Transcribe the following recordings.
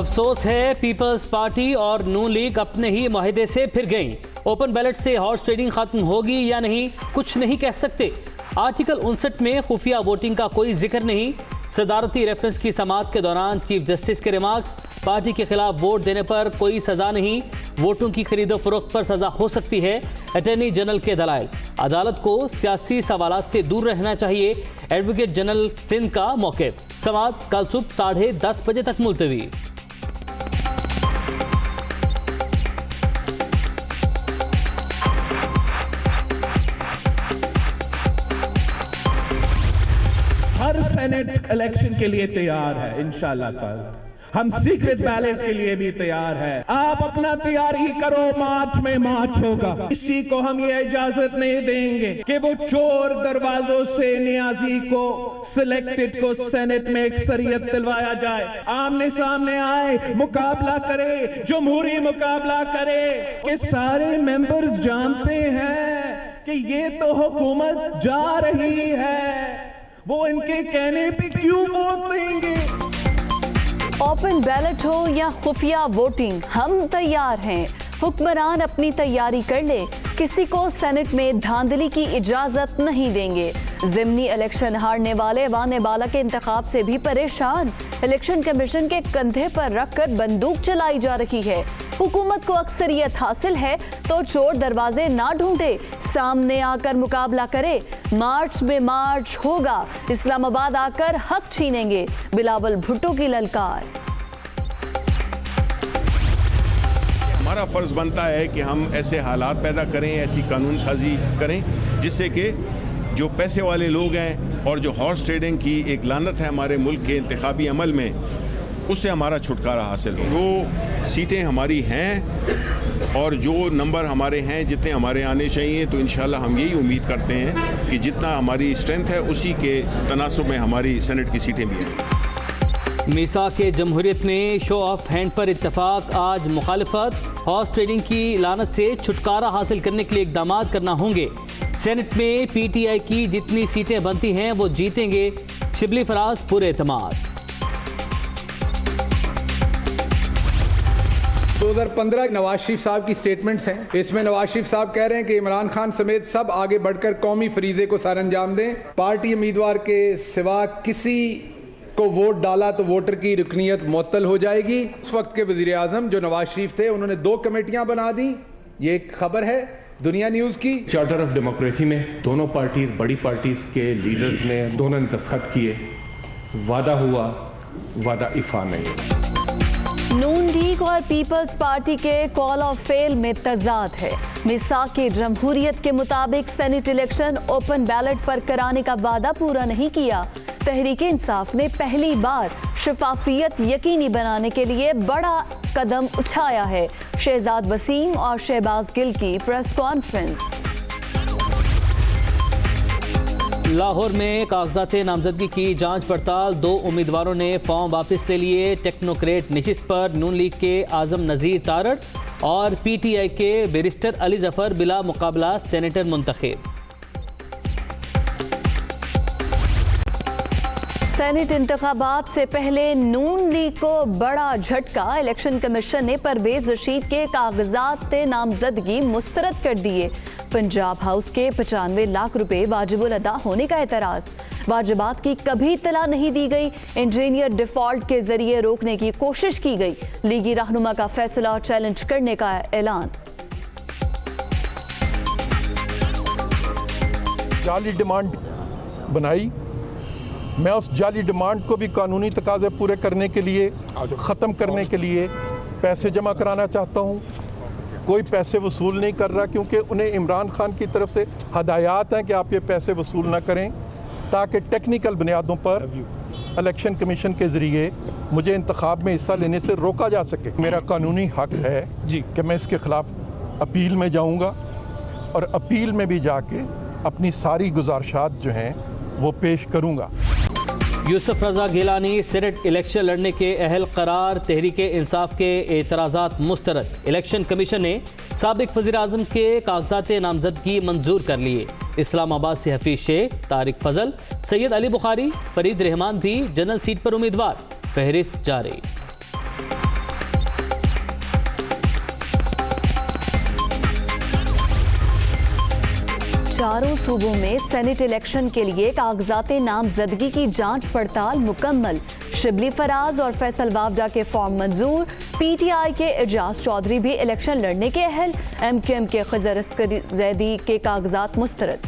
अफसोस है, peoples party और नून लीग अपने ही मुआहदे से फिर गई। ओपन बैलेट से हॉर्स ट्रेडिंग खत्म होगी या नहीं, कुछ नहीं कह सकते। आर्टिकल 59 में खुफिया वोटिंग का कोई जिक्र नहीं। सदारती रेफरेंस की समाअत के दौरान चीफ जस्टिस के रिमार्क्स, पार्टी के खिलाफ वोट देने पर कोई सजा नहीं, वोटों की खरीदो फरोख्त पर सजा हो सकती है। अटॉर्नी जनरल के दलाइल, अदालत को सियासी सवालात से दूर रहना चाहिए। एडवोकेट जनरल सिंध का मौक़िफ़। समाअत कल सुबह 10:30 बजे तक मुलतवी। हर सेनेट इलेक्शन के लिए तैयार है इंशाअल्लाह ताला। हम सीक्रेट बैलेट के लिए भी तैयार है। आप अपना तैयारी करो, मार्च में मार्च होगा। किसी को हम ये इजाजत नहीं देंगे कि वो चोर दरवाजों से नियाजी को, सिलेक्टेड को सेनेट में अक्सरियत दिलवाया जाए। आमने सामने आए, मुकाबला करे, जमहूरी मुकाबला करे कि सारे मेंबर्स जानते हैं कि ये तो हुकूमत जा रही है, वो इनके कहने पे क्यों वोट देंगे। ओपन बैलेट हो या खुफिया वोटिंग, हम तैयार हैं। हुक्मरान अपनी तैयारी कर ले, किसी को सेनेट में धांधली की इजाजत नहीं देंगे। ज़िमनी इलेक्शन हारने वाले वाने बाला के इंतखाब से भी परेशान। इलेक्शन कमीशन के कंधे पर रखकर बंदूक चलाई जा रही है। हुकूमत को अक्सरियत हासिल है तो चोर दरवाजे ना ढूंढे, सामने आकर मुकाबला करे। मार्च में मार्च होगा, इस्लामाबाद आकर हक छीनेंगे। बिलावल भुट्टो की ललकार। हमारा फ़र्ज़ बनता है कि हम ऐसे हालात पैदा करें, ऐसी कानून साजी करें जिससे कि जो पैसे वाले लोग हैं और जो हॉर्स ट्रेडिंग की एक लानत है हमारे मुल्क के इंतखाबी अमल में, उससे हमारा छुटकारा हासिल हो। वो सीटें हमारी हैं और जो नंबर हमारे हैं, जितने हमारे आने चाहिए, तो इंशाल्लाह हम यही उम्मीद करते हैं कि जितना हमारी स्ट्रेंथ है उसी के तनासुब में हमारी सेनेट की सीटें भी हैं। मीसाक के जमहूरियत में शो ऑफ हैंड पर इत्तफाक। आज मुखालिफत, हॉर्स ट्रेडिंग की लानत से छुटकारा हासिल करने के लिए इक़दाम करना होंगे। सेनेट में PTI की जितनी सीटें बनती हैं वो जीतेंगे। शिबली फराज पूरे एतमाद। 2015 नवाज शरीफ साहब की स्टेटमेंट्स हैं। इसमें नवाज शरीफ साहब कह रहे हैं कि इमरान खान समेत सब आगे बढ़कर कौमी फरीजे को सर अंजाम दें। पार्टी उम्मीदवार के सिवा किसी को वोट डाला तो वोटर की रुकनीत मुअत्तल हो जाएगी। उस वक्त के वजीर आजम जो नवाज शरीफ थे, उन्होंने 2 कमेटियां बना दी। ये एक खबर है दुनिया न्यूज की। चार्टर ऑफ डेमोक्रेसी में दोनों पार्टीज, बड़ी पार्टीज के लीडर्स ने, दोनों ने दस्तखत किए। वादा हुआ, वादा इफा नहीं। नून लीग और पीपल्स पार्टी के कॉल ऑफ फेल में तजाद है। मीसाक की जमहूरियत के मुताबिक सेनेट इलेक्शन ओपन बैलेट पर कराने का वादा पूरा नहीं किया। तहरीक इंसाफ ने पहली बार शफाफियत यकीनी बनाने के लिए बड़ा कदम उठाया है। शहजाद वसीम और शहबाज गिल की प्रेस कॉन्फ्रेंस। लाहौर में कागजात नामजदगी की जांच पड़ताल। 2 उम्मीदवारों ने फॉर्म वापस ले लिए। टेक्नोक्रेट नशिस्त पर नून लीग के आजम नज़ीर तारड़ और PTI के बैरिस्टर अली जफर बिला मुकाबला सेनेटर मुंतखब। सेनेट इंतखाबात से पहले नून लीग को बड़ा झटका। इलेक्शन कमीशन ने परवेज रशीद के कागजात नामजदगी मुस्तरद कर दिए। पंजाब हाउस के 95 लाख रुपए वाजिबुल अदा होने का एतराज। वाजिबात की कभी इत्तला नहीं दी गई। इंजीनियर डिफॉल्ट के जरिए रोकने की कोशिश की गई। लीगी रहनुमा का फैसला चैलेंज करने का ऐलान। जाली डिमांड बनाई। मैं उस जाली डिमांड को भी कानूनी तकाज़े पूरे करने के लिए, ख़त्म करने के लिए पैसे जमा कराना चाहता हूँ। कोई पैसे वसूल नहीं कर रहा, क्योंकि उन्हें इमरान खान की तरफ से हदायत हैं कि आप ये पैसे वसूल ना करें, ताकि टेक्निकल बुनियादों पर इलेक्शन कमीशन के ज़रिए मुझे इंतखाब में हिस्सा लेने से रोका जा सके। मेरा कानूनी हक है कि मैं इसके ख़िलाफ़ अपील में जाऊँगा और अपील में भी जाके अपनी सारी गुजारिशात जो हैं वो पेश करूँगा। यूसुफ रजा गिलानी सेनेट इलेक्शन लड़ने के अहल करार। तहरीक इंसाफ के एतराज़ात मुस्तरद। इलेक्शन कमीशन ने साबिक वज़ीर आज़म के कागजात नामजदगी मंजूर कर लिए। इस्लामाबाद से हफीज शेख, तारिक फजल, सैयद अली बुखारी, फरीद रहमान भी जनरल सीट पर उम्मीदवार। फहरिस्त जारी। चारों सूबों में सेनेट इलेक्शन के लिए कागजात नामजदगी की जांच पड़ताल मुकम्मल। शिबली फराज और फैसल वावडा के फॉर्म मंजूर। पीटीआई के एजाज चौधरी भी इलेक्शन लड़ने के अहल। एमक्यूएम के खिजर अस्करी जैदी के कागजात मुस्तरद।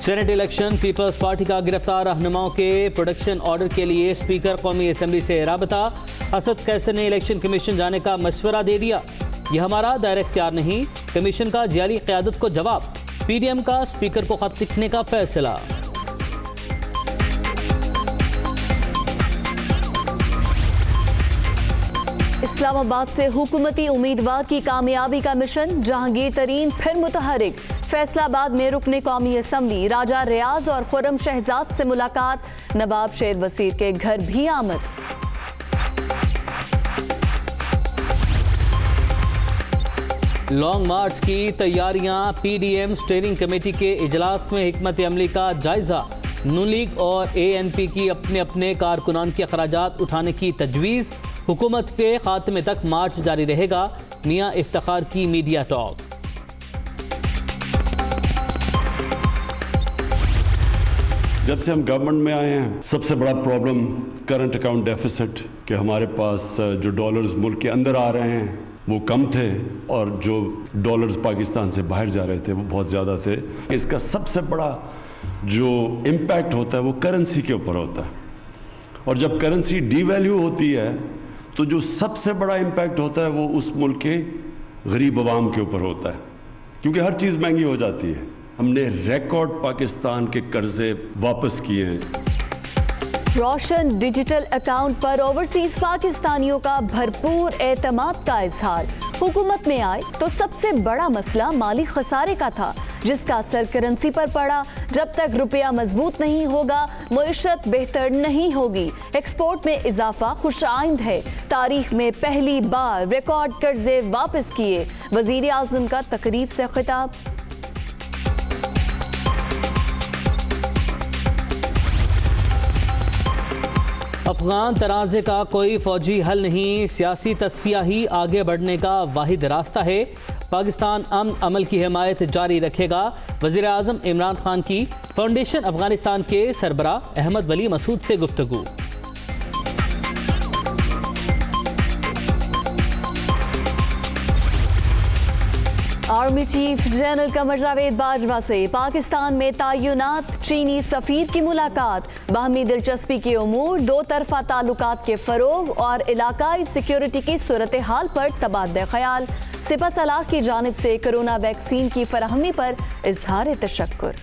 सेनेट इलेक्शन पीपल्स पार्टी का गिरफ्तार रहनुमाओं के प्रोडक्शन ऑर्डर के लिए स्पीकर कौमी असेंबली से राबता। असद कैसर ने इलेक्शन कमीशन जाने का मशवरा दे दिया। यह हमारा दायरा इख्तियार नहीं, कमीशन का जाली क़यादत को जवाब। पीडीएम का स्पीकर को खत लिखने का फैसला। इस्लामाबाद से हुकूमती उम्मीदवार की कामयाबी का मिशन। जहांगीर तरीन फिर मुतहरिक। फैसलाबाद में रुकने कौमी असम्बली राजा रियाज और खुर्रम शहजाद से मुलाकात। नवाब शेर वसीर के घर भी आमद। लॉन्ग मार्च की तैयारियां। पीडीएम स्टीयरिंग कमेटी के इजलास में हिकमत अमली का जायजा। नून लीग और एएनपी की अपने अपने कारकुनान के अखराजात उठाने की तजवीज़। हुकूमत के खात्मे तक मार्च जारी रहेगा। मियां इफ्तिखार की मीडिया टॉक। जब से हम गवर्नमेंट में आए हैं सबसे बड़ा प्रॉब्लम करंट अकाउंट डेफिसिट कि हमारे पास जो डॉलर्स मुल्क के अंदर आ रहे हैं वो कम थे और जो डॉलर्स पाकिस्तान से बाहर जा रहे थे वो बहुत ज़्यादा थे। इसका सबसे बड़ा जो इम्पैक्ट होता है वो करेंसी के ऊपर होता है और जब करेंसी डीवैल्यू होती है तो जो सबसे बड़ा इम्पैक्ट होता है वो उस मुल्क के गरीब अवाम के ऊपर होता है क्योंकि हर चीज़ महंगी हो जाती है। हमने रिकॉर्ड पाकिस्तान के कर्जे वापस किए हैं। रोशन डिजिटल अकाउंट पर ओवरसीज पाकिस्तानियों का भरपूर एतमाद का इजहार। हुकूमत में आए तो सबसे बड़ा मसला माली खसारे का था जिसका असर करेंसी पर पड़ा। जब तक रुपया मजबूत नहीं होगा मईशत बेहतर नहीं होगी। एक्सपोर्ट में इजाफा खुशाइंद है। तारीख में पहली बार रिकॉर्ड कर्जे वापस किए। वजीर आजम का तकरीब से खिताब। अफगान तनाज़े का कोई फौजी हल नहीं, सियासी तस्फिया ही आगे बढ़ने का वाहिद रास्ता है। पाकिस्तान अमन अमल की हिमायत जारी रखेगा। वज़ीर आज़म इमरान खान की फाउंडेशन अफगानिस्तान के सरबराह अहमद वली मसूद से गुफ्तगू। Army chief general Qamar Javed Bajwa से पाकिस्तान में तैनात चीनी सफीर की मुलाकात। बाहमी दिलचस्पी के उमूर, दो तरफा ताल्लुकात के फरोग और इलाकाई सिक्योरिटी की सूरत हाल पर तबादला ख्याल। सिपह सलाह की जानिब से कोरोना वैक्सीन की फराहमी पर इजहार तशक्कुर।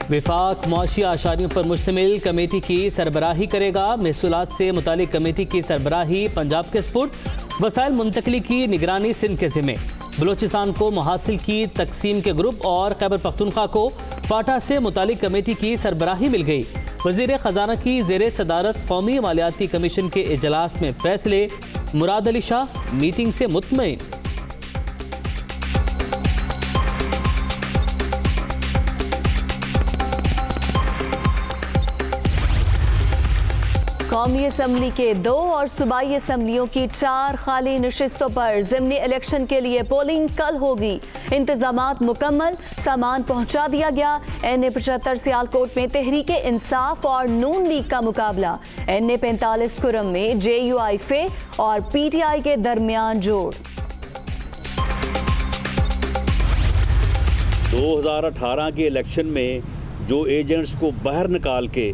विफाक मौशी आशारियों पर मुश्तमिल कमेटी की सरबराही करेगा। महसूलात से मुतालिक कमेटी की सरबराही पंजाब के स्पुर्द। वसाइल मुंतकली की निगरानी सिंध के ज़िम्मे। बलूचिस्तान को मुहासिल की तकसीम के ग्रुप और खैबर पख्तूनख्वा को फाटा से मुतालिक कमेटी की सरबराही मिल गई। वज़ीर ख़जाना की ज़ेरे सदारत कौमी मालियाती कमीशन के इजलास में फैसले। मुराद अली शाह मीटिंग से मुतमईन। कौमी असम्बली के 2 और सूबाई असम्बलियों की 4 खाली नशिस्तों पर ज़िमनी इलेक्शन के लिए पोलिंग कल होगी। इंतजामात मुकम्मल, सामान पहुंचा दिया गया। NA 75 सियालकोट में तहरीक इंसाफ और नून लीग का मुकाबला। NA 45 खुर्रम में JUIFA और PTI के दरमियान जोड़। 2018 के इलेक्शन में जो एजेंट्स को बाहर निकाल के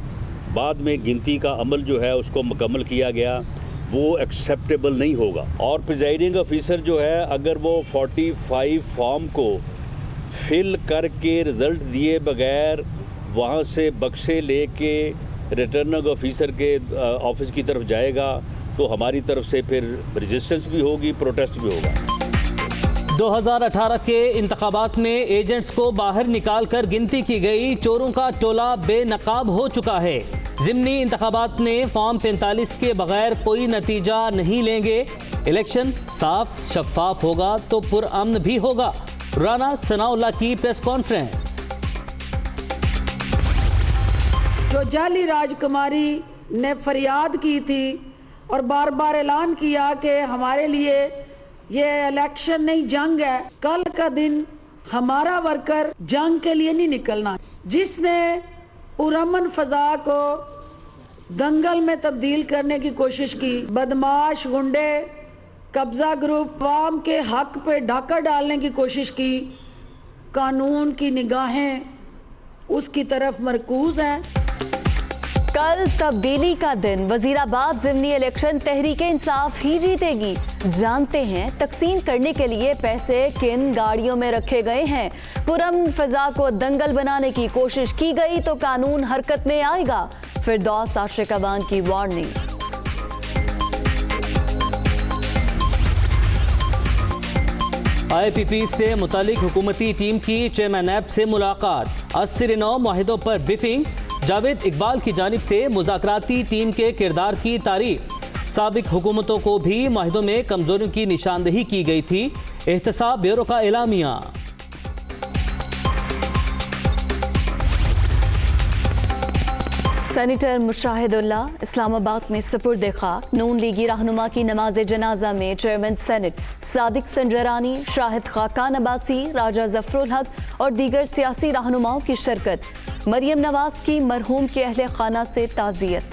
बाद में गिनती का अमल जो है उसको मुकम्मल किया गया वो एक्सेप्टेबल नहीं होगा। और प्रिजाइडिंग ऑफिसर जो है अगर वो 45 फॉर्म को फिल करके रिज़ल्ट दिए बगैर वहाँ से बक्से लेके रिटर्निंग ऑफिसर के ऑफिस की तरफ जाएगा तो हमारी तरफ से फिर रेजिस्टेंस भी होगी, प्रोटेस्ट भी होगा। 2018 के इंतखाबात में एजेंट्स को बाहर निकाल कर गिनती की गई। चोरों का टोला बेनकाब हो चुका है। ज़िमनी इंतखाबात में फॉर्म 45 के बगैर कोई नतीजा नहीं लेंगे। इलेक्शन साफ शफाफ होगा तो पुरअमन भी होगा। राना सनाउल्लाह की प्रेस कॉन्फ्रेंस। जो जाली राजकुमारी ने फरियाद की थी और बार बार ऐलान किया कि हमारे लिए ये इलेक्शन नहीं जंग है। कल का दिन हमारा वर्कर जंग के लिए नहीं निकलना। जिसने पुरअमन फजा को दंगल में तब्दील करने की कोशिश की, बदमाश गुंडे कब्जा ग्रुप आवाम के हक पे डाका डालने की कोशिश की, कानून की निगाहें उसकी तरफ मरकूज हैं। कल तब्दीली का दिन, वजीराबाद ज़िमनी इलेक्शन तहरीके इंसाफ ही जीतेगी। जानते हैं तकसीम करने के लिए पैसे किन गाड़ियों में रखे गए हैं। पुरअमन फजा को दंगल बनाने की कोशिश की गई तो कानून हरकत में आएगा। फिरदौस आशिक अवान की वार्निंग। IPP से मुतालिक हुकूमती टीम की चेयरमैन ऐप से मुलाकात, 89 मुआहिदों पर ब्रीफिंग। जावेद इकबाल की जानिब से मुज़ाकराती टीम के किरदार की तारीफ। साबिक हुकूमतों को भी मुआहिदों में कमजोरियों की निशानदही की गई थी। एहतसाब ब्यूरो का एलामिया। सेनेटर मुशाहिदुल्लाह इस्लामाबाद में सुपुर्द खाक। नून लीगी रहनुमा की नमाज जनाजा में चेयरमैन सेनेट सादिक संजरानी, शाहिद खाकान अब्बासी, राजा जफरुल हक और दीगर सियासी रहनुमाओं की शिरकत। मरियम नवाज की मरहूम के अहले खाना से ताज़ियत।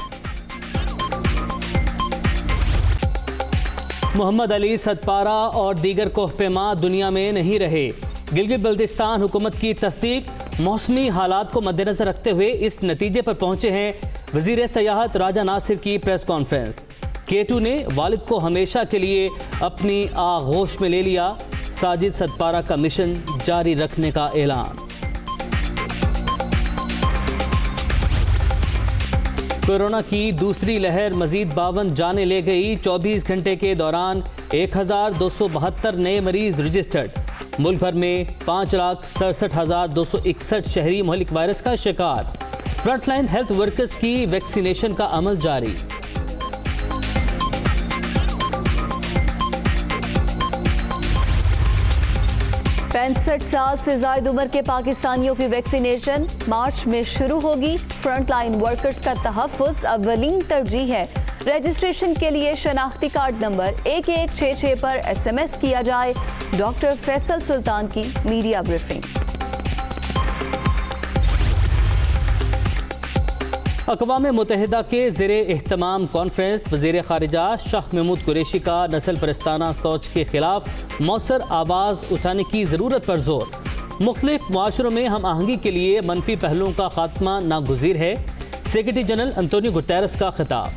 मोहम्मद अली सदपारा और दीगर कोहपेमा दुनिया में नहीं रहे। गिलगित बल्तिस्तान हुकूमत की तस्दीक। मौसमी हालात को मद्देनजर रखते हुए इस नतीजे पर पहुंचे हैं वजीर सयाहत राजा नासिर की प्रेस कॉन्फ्रेंस। K2 ने वालिद को हमेशा के लिए अपनी आगोश में ले लिया। साजिद सदपारा का मिशन जारी रखने का ऐलान। कोरोना की दूसरी लहर मजीद 52 जाने ले गई। 24 घंटे के दौरान 1272 नए मरीज रजिस्टर्ड। मुल्क भर में 5,67,261 शहरी मुहलिक वायरस का शिकार। फ्रंटलाइन हेल्थ वर्कर्स की वैक्सीनेशन का अमल जारी। पैंसठ साल से जायद उम्र के पाकिस्तानियों की वैक्सीनेशन मार्च में शुरू होगी। फ्रंटलाइन वर्कर्स का तहफ़्फ़ुज़ अव्वलीन तरजीह है। रजिस्ट्रेशन के लिए शनाख्ती कार्ड नंबर 1166 पर SMS किया जाए। डॉक्टर फैसल सुल्तान की मीडिया ब्रीफिंग। अक़वाम मुत्तहिदा के ज़ेरे एहतमाम कॉन्फ्रेंस वज़ीर ख़ारिजा शाह महमूद कुरैशी का नस्ल परस्ताना सोच के खिलाफ मौसर आवाज़ उठाने की ज़रूरत पर जोर। मुख्तलिफ मुआशरों में हम आहंगी के लिए मनफी पहलुओं का खात्मा नागुज़ीर है। सेक्रेटरी जनरल अंतोनियो गुतेरस का खिताब।